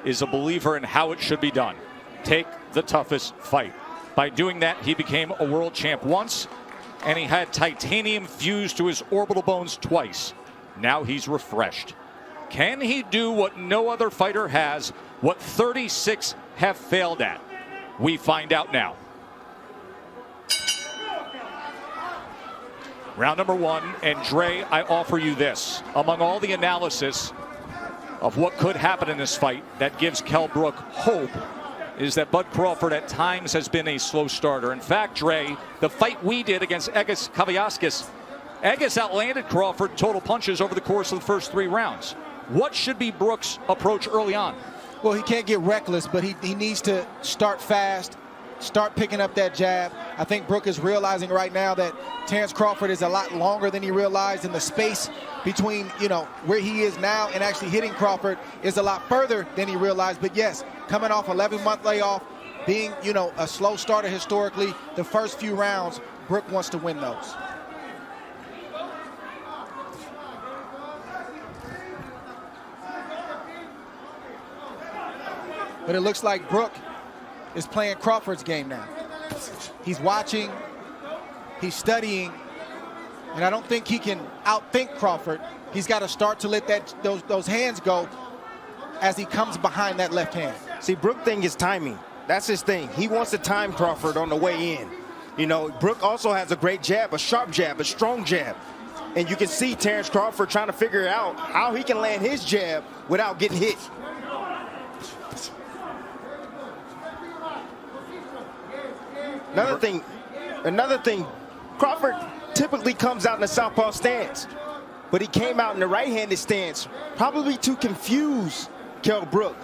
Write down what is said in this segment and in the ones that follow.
is a believer in how it should be done. Take the toughest fight. By doing that, he became a world champ once, and he had titanium fused to his orbital bones twice. Now he's refreshed. Can he do what no other fighter has, what 36 have failed at? We find out now. Round number one, and Dre, I offer you this. Among all the analysis of what could happen in this fight that gives Kell Brook hope is that Bud Crawford at times has been a slow starter. In fact, Dre, the fight we did against Egis Kaviaskis, Egis outlanded Crawford total punches over the course of the first 3 rounds. What should be Brook's approach early on? Well, he can't get reckless, but he needs to start fast, start picking up that jab. I think Brook is realizing right now that Terence Crawford is a lot longer than he realized, and the space between, where he is now and actually hitting Crawford is a lot further than he realized. But yes, coming off 11-month layoff, being, a slow starter historically, the first few rounds, Brook wants to win those. But it looks like Brook is playing Crawford's game now. He's watching, he's studying, and I don't think he can outthink Crawford. He's got to start to let those hands go as he comes behind that left hand. See, Brook thing is timing. That's his thing. He wants to time Crawford on the way in. Brook also has a great jab, a sharp jab, a strong jab. And you can see Terence Crawford trying to figure out how he can land his jab without getting hit. Another thing, Crawford typically comes out in the southpaw stance, but he came out in the right-handed stance, probably to confuse Kell Brook.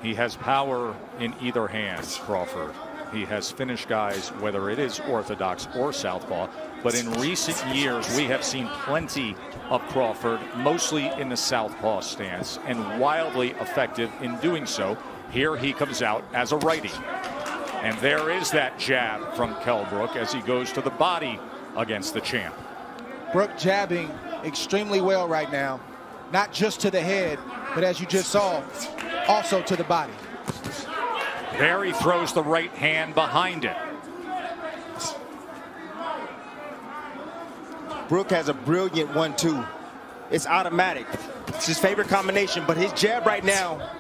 He has power in either hand, Crawford. He has finished guys, whether it is orthodox or southpaw, but in recent years we have seen plenty of Crawford, mostly in the southpaw stance, and wildly effective in doing so. Here he comes out as a righty. And there is that jab from Kell Brook as he goes to the body against the champ. Brook jabbing extremely well right now, not just to the head, but as you just saw, also to the body. There he throws the right hand behind it. Brook has a brilliant 1-2. It's automatic. It's his favorite combination, but his jab right now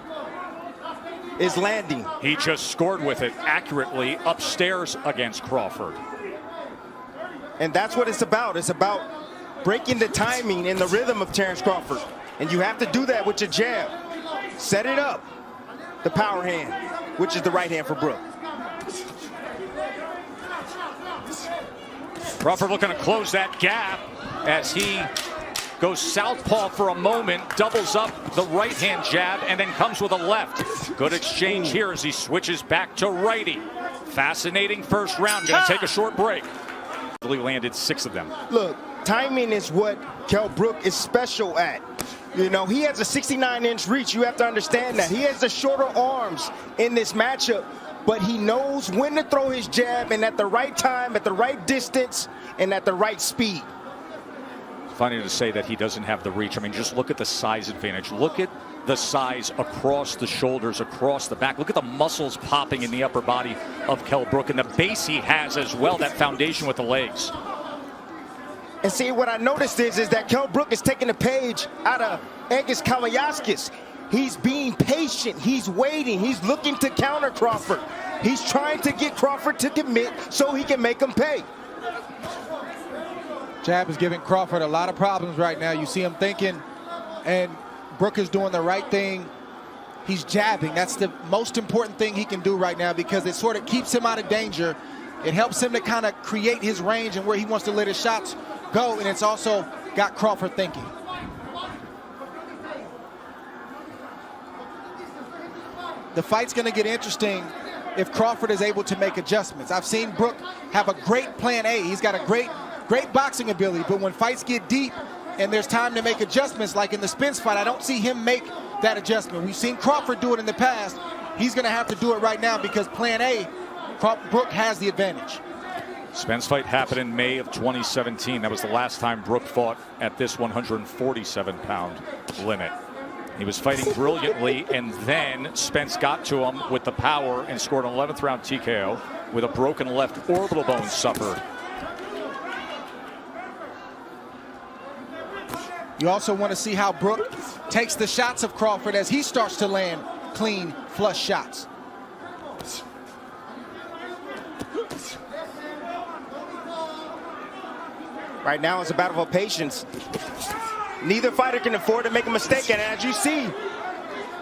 is landing. He just scored with it accurately upstairs against Crawford. And that's what it's about. It's about breaking the timing and the rhythm of Terence Crawford. And you have to do that with your jab. Set it up. The power hand, which is the right hand for Brook. Crawford looking to close that gap as he goes southpaw for a moment, doubles up the right hand jab, and then comes with a left. Good exchange here as he switches back to righty. Fascinating first round. Going to take a short break. He landed 6 of them. Look, timing is what Kell Brook is special at. He has a 69-inch reach. You have to understand that. He has the shorter arms in this matchup, but he knows when to throw his jab, and at the right time, at the right distance, and at the right speed. Funny to say that he doesn't have the reach. I mean, just look at the size advantage. Look at the size across the shoulders, across the back. Look at the muscles popping in the upper body of Kell Brook, and the base he has as well, that foundation with the legs. And see, what I noticed is that Kell Brook is taking a page out of Egis Kaviaskis. He's being patient. He's waiting. He's looking to counter Crawford. He's trying to get Crawford to commit so he can make him pay. Jab is giving Crawford a lot of problems right now. You see him thinking, and Brook is doing the right thing. He's jabbing. That's the most important thing he can do right now because it sort of keeps him out of danger. It helps him to kind of create his range and where he wants to let his shots go, and it's also got Crawford thinking. The fight's going to get interesting if Crawford is able to make adjustments. I've seen Brook have a great plan A. He's got a great boxing ability, but when fights get deep and there's time to make adjustments, like in the Spence fight, I don't see him make that adjustment. We've seen Crawford do it in the past. He's going to have to do it right now because plan A, Brook has the advantage. Spence fight happened in May of 2017. That was the last time Brook fought at this 147-pound limit. He was fighting brilliantly, and then Spence got to him with the power and scored an 11th round TKO with a broken left orbital bone suffered. You also want to see how Brook takes the shots of Crawford as he starts to land clean, flush shots. Right now it's a battle of patience. Neither fighter can afford to make a mistake, and as you see,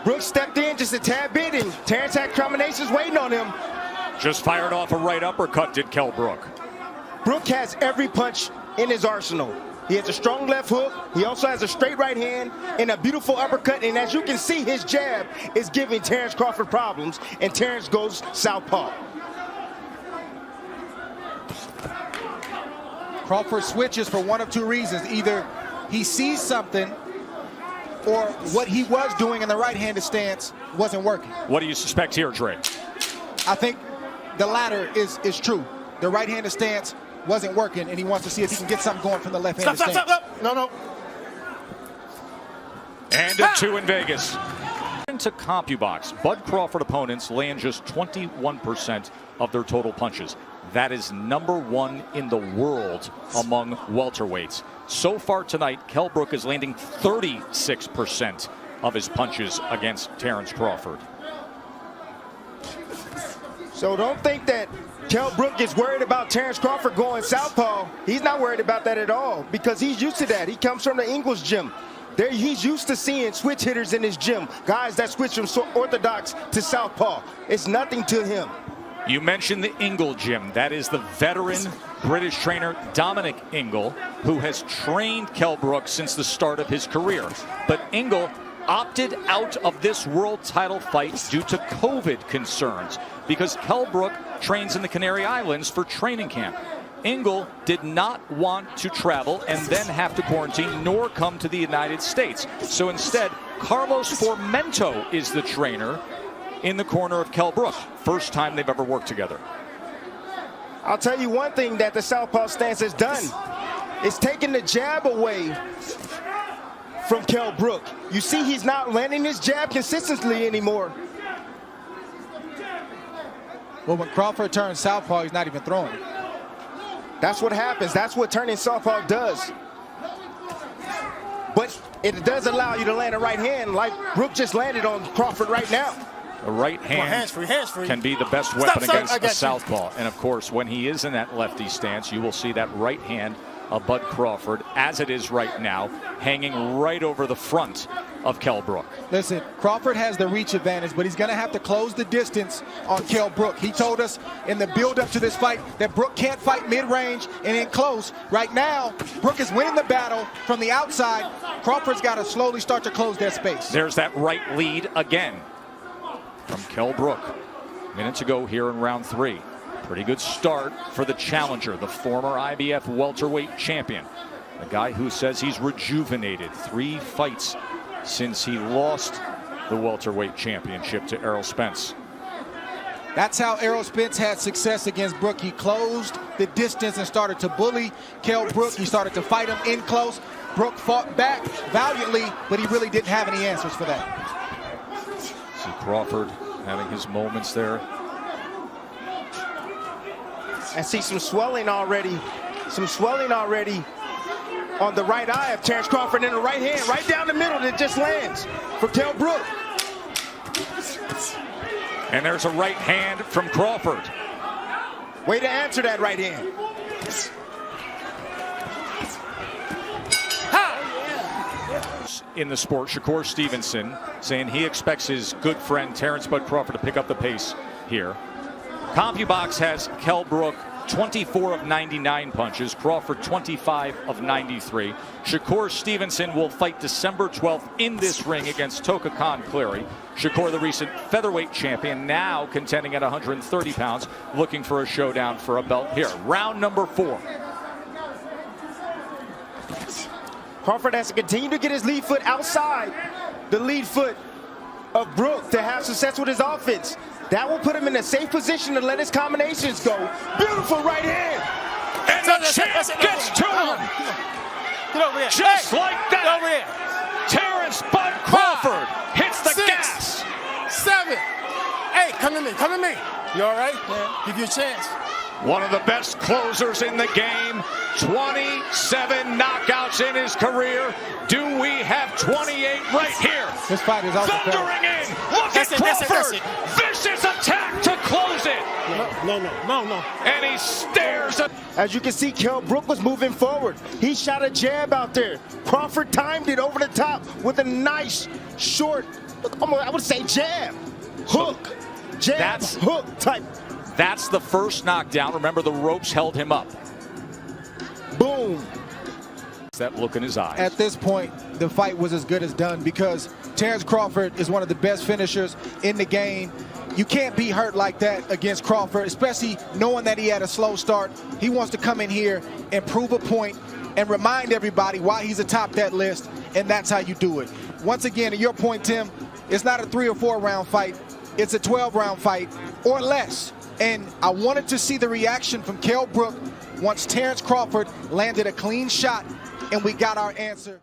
Brook stepped in just a tad bit, and Terence had combinations waiting on him. Just fired off a right uppercut, did Kell Brook. Brook has every punch in his arsenal. He has a strong left hook. He also has a straight right hand and a beautiful uppercut. And as you can see, his jab is giving Terence Crawford problems, and Terence goes southpaw. Crawford switches for one of two reasons. Either he sees something, or what he was doing in the right-handed stance wasn't working. What do you suspect here, Dre? I think the latter is true. The right-handed stance wasn't working, and he wants to see if he can get something going from the left-handed stance. Stop. No. And a 2 in Vegas. Into CompuBox, Bud Crawford opponents land just 21% of their total punches. That is #1 in the world among welterweights. So far tonight, Kell Brook is landing 36% of his punches against Terence Crawford. So don't think that Kell Brook is worried about Terence Crawford going southpaw. He's not worried about that at all, because he's used to that. He comes from the Ingles gym. He's used to seeing switch hitters in his gym, guys that switch from orthodox to southpaw. It's nothing to him. You mentioned the Ingle gym. That is the veteran British trainer Dominic Ingle, who has trained Kell Brook since the start of his career. But Ingle opted out of this world title fight due to COVID concerns, because Kell Brook trains in the Canary Islands for training camp. Ingle did not want to travel and then have to quarantine, nor come to the United States. So instead, Carlos Formento is the trainer in the corner of Kell Brook. First time they've ever worked together. I'll tell you one thing that the southpaw stance has done. It's taken the jab away from Kell Brook. You see, he's not landing his jab consistently anymore. Well, when Crawford turns southpaw, he's not even throwing. That's what happens. That's what turning southpaw does. But it does allow you to land a right hand like Brook just landed on Crawford right now. A right hand can be the best weapon against a southpaw. And of course, when he is in that lefty stance, you will see that right hand of Bud Crawford, as it is right now, hanging right over the front of Kell Brook. Listen, Crawford has the reach advantage, but he's going to have to close the distance on Kell Brook. He told us in the build-up to this fight that Brook can't fight mid-range and in close. Right now, Brook is winning the battle from the outside. Crawford's got to slowly start to close that space. There's that right lead again from Kell Brook. Minutes ago here in round 3. Pretty good start for the challenger, the former IBF welterweight champion. A guy who says he's rejuvenated. 3 fights since he lost the welterweight championship to Errol Spence. That's how Errol Spence had success against Brook. He closed the distance and started to bully Kell Brook. He started to fight him in close. Brook fought back valiantly, but he really didn't have any answers for that. See Crawford having his moments there. I see some swelling already. On the right eye of Terence Crawford, in the right hand, right down the middle, that just lands for Kell Brook. And there's a right hand from Crawford. Way to answer that right hand. In the sport, Shakur Stevenson saying he expects his good friend Terence Bud Crawford to pick up the pace here. CompuBox has Kell Brook 24 of 99 punches, Crawford 25 of 93. Shakur Stevenson will fight December 12th in this ring against Toka Khan Cleary. Shakur, the recent featherweight champion, now contending at 130 pounds, looking for a showdown for a belt here. Round number 4. Crawford has to continue to get his lead foot outside the lead foot of Brook to have success with his offense. That will put him in a safe position to let his combinations go. Beautiful right hand. And the champ gets to him. Get over here. Just like that. Get over here. Terence chance, but Crawford hits the 6, gas. 7, 8. Come to me. Come to me. You all right? Yeah. Give you a chance. One of the best closers in the game. 27 knockouts in his career. Do we have 28 right here? This fight is also Thundering in. Look That's at it, that's it, Crawford. that's Vicious attack to close it. No. And he stares at. As you can see, Kell Brook was moving forward. He shot a jab out there. Crawford timed it over the top with a nice, short, I would say jab, hook, jab, hook type. That's the first knockdown. Remember, the ropes held him up. Boom. That look in his eyes. At this point, the fight was as good as done because Terence Crawford is one of the best finishers in the game. You can't be hurt like that against Crawford, especially knowing that he had a slow start. He wants to come in here and prove a point and remind everybody why he's atop that list, and that's how you do it. Once again, to your point, Tim, it's not a 3 or 4 round fight. It's a 12-round fight or less. And I wanted to see the reaction from Kell Brook once Terence Crawford landed a clean shot and we got our answer.